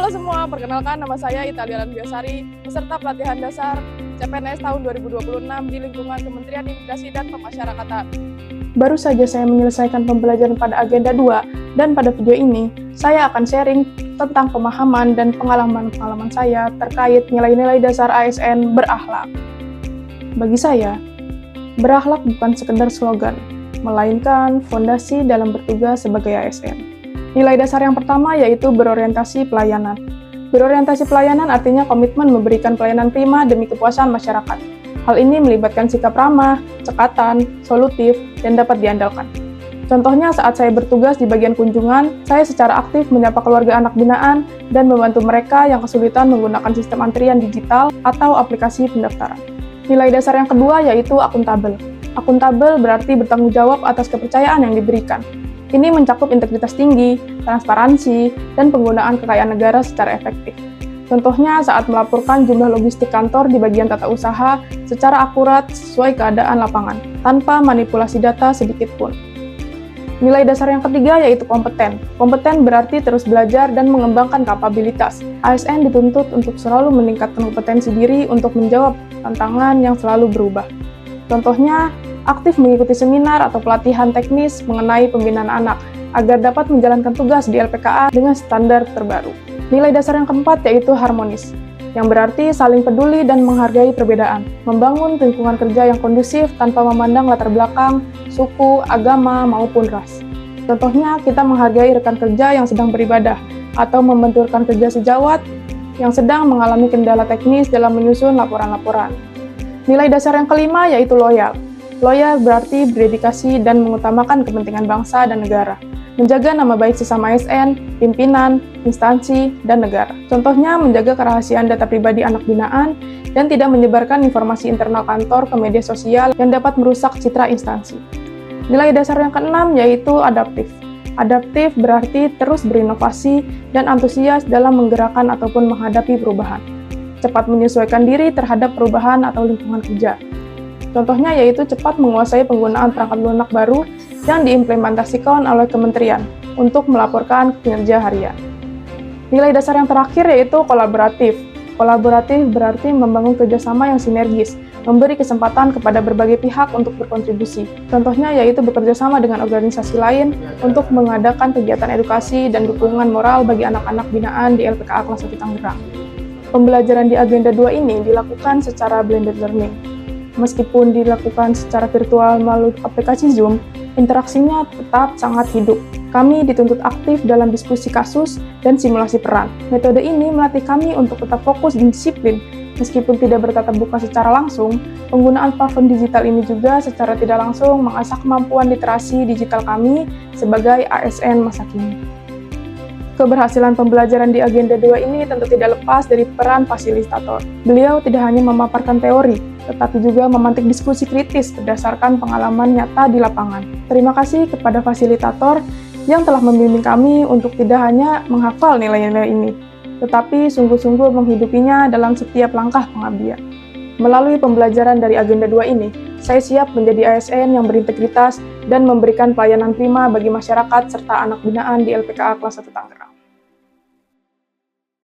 Halo semua, perkenalkan nama saya Italia Biasari, peserta pelatihan dasar CPNS tahun 2026 di lingkungan Kementerian Imigrasi dan Pemasyarakatan. Baru saja saya menyelesaikan pembelajaran pada agenda 2, dan pada video ini, saya akan sharing tentang pemahaman dan pengalaman-pengalaman saya terkait nilai-nilai dasar ASN berakhlak. Bagi saya, berakhlak bukan sekedar slogan, melainkan fondasi dalam bertugas sebagai ASN. Nilai dasar yang pertama yaitu berorientasi pelayanan. Berorientasi pelayanan artinya komitmen memberikan pelayanan prima demi kepuasan masyarakat. Hal ini melibatkan sikap ramah, cekatan, solutif, dan dapat diandalkan. Contohnya saat saya bertugas di bagian kunjungan, saya secara aktif menyapa keluarga anak binaan dan membantu mereka yang kesulitan menggunakan sistem antrian digital atau aplikasi pendaftaran. Nilai dasar yang kedua yaitu akuntabel. Akuntabel berarti bertanggung jawab atas kepercayaan yang diberikan. Ini mencakup integritas tinggi, transparansi, dan penggunaan kekayaan negara secara efektif. Contohnya saat melaporkan jumlah logistik kantor di bagian tata usaha secara akurat sesuai keadaan lapangan, tanpa manipulasi data sedikit pun. Nilai dasar yang ketiga yaitu kompeten. Kompeten berarti terus belajar dan mengembangkan kapabilitas. ASN dituntut untuk selalu meningkatkan kompetensi diri untuk menjawab tantangan yang selalu berubah. Contohnya, aktif mengikuti seminar atau pelatihan teknis mengenai pembinaan anak, agar dapat menjalankan tugas di LPKA dengan standar terbaru. Nilai dasar yang keempat yaitu harmonis, yang berarti saling peduli dan menghargai perbedaan, membangun lingkungan kerja yang kondusif tanpa memandang latar belakang, suku, agama, maupun ras. Contohnya, kita menghargai rekan kerja yang sedang beribadah, atau membenturkan kerja sejawat yang sedang mengalami kendala teknis dalam menyusun laporan-laporan. Nilai dasar yang kelima yaitu loyal. Loyal berarti berdedikasi dan mengutamakan kepentingan bangsa dan negara, menjaga nama baik sesama ASN, pimpinan, instansi, dan negara. Contohnya menjaga kerahasiaan data pribadi anak binaan dan tidak menyebarkan informasi internal kantor ke media sosial yang dapat merusak citra instansi. Nilai dasar yang keenam yaitu adaptif. Adaptif berarti terus berinovasi dan antusias dalam menggerakkan ataupun menghadapi perubahan. Cepat menyesuaikan diri terhadap perubahan atau lingkungan kerja. Contohnya yaitu cepat menguasai penggunaan perangkat lunak baru yang diimplementasikan oleh kementerian untuk melaporkan kinerja harian. Nilai dasar yang terakhir yaitu kolaboratif. Kolaboratif berarti membangun kerjasama yang sinergis, memberi kesempatan kepada berbagai pihak untuk berkontribusi. Contohnya yaitu bekerja sama dengan organisasi lain untuk mengadakan kegiatan edukasi dan dukungan moral bagi anak-anak binaan di LPKA kelas 1 Tangerang. Pembelajaran di agenda 2 ini dilakukan secara blended learning. Meskipun dilakukan secara virtual melalui aplikasi Zoom, interaksinya tetap sangat hidup. Kami dituntut aktif dalam diskusi kasus dan simulasi peran. Metode ini melatih kami untuk tetap fokus dan disiplin. Meskipun tidak bertatap muka secara langsung, penggunaan platform digital ini juga secara tidak langsung mengasah kemampuan literasi digital kami sebagai ASN masa kini. Keberhasilan pembelajaran di agenda 2 ini tentu tidak lepas dari peran fasilitator. Beliau tidak hanya memaparkan teori, tetapi juga memantik diskusi kritis berdasarkan pengalaman nyata di lapangan. Terima kasih kepada fasilitator yang telah membimbing kami untuk tidak hanya menghafal nilai-nilai ini, tetapi sungguh-sungguh menghidupinya dalam setiap langkah pengabdian. Melalui pembelajaran dari agenda 2 ini, saya siap menjadi ASN yang berintegritas dan memberikan pelayanan prima bagi masyarakat serta anak binaan di LPKA kelas 1 Tangerang.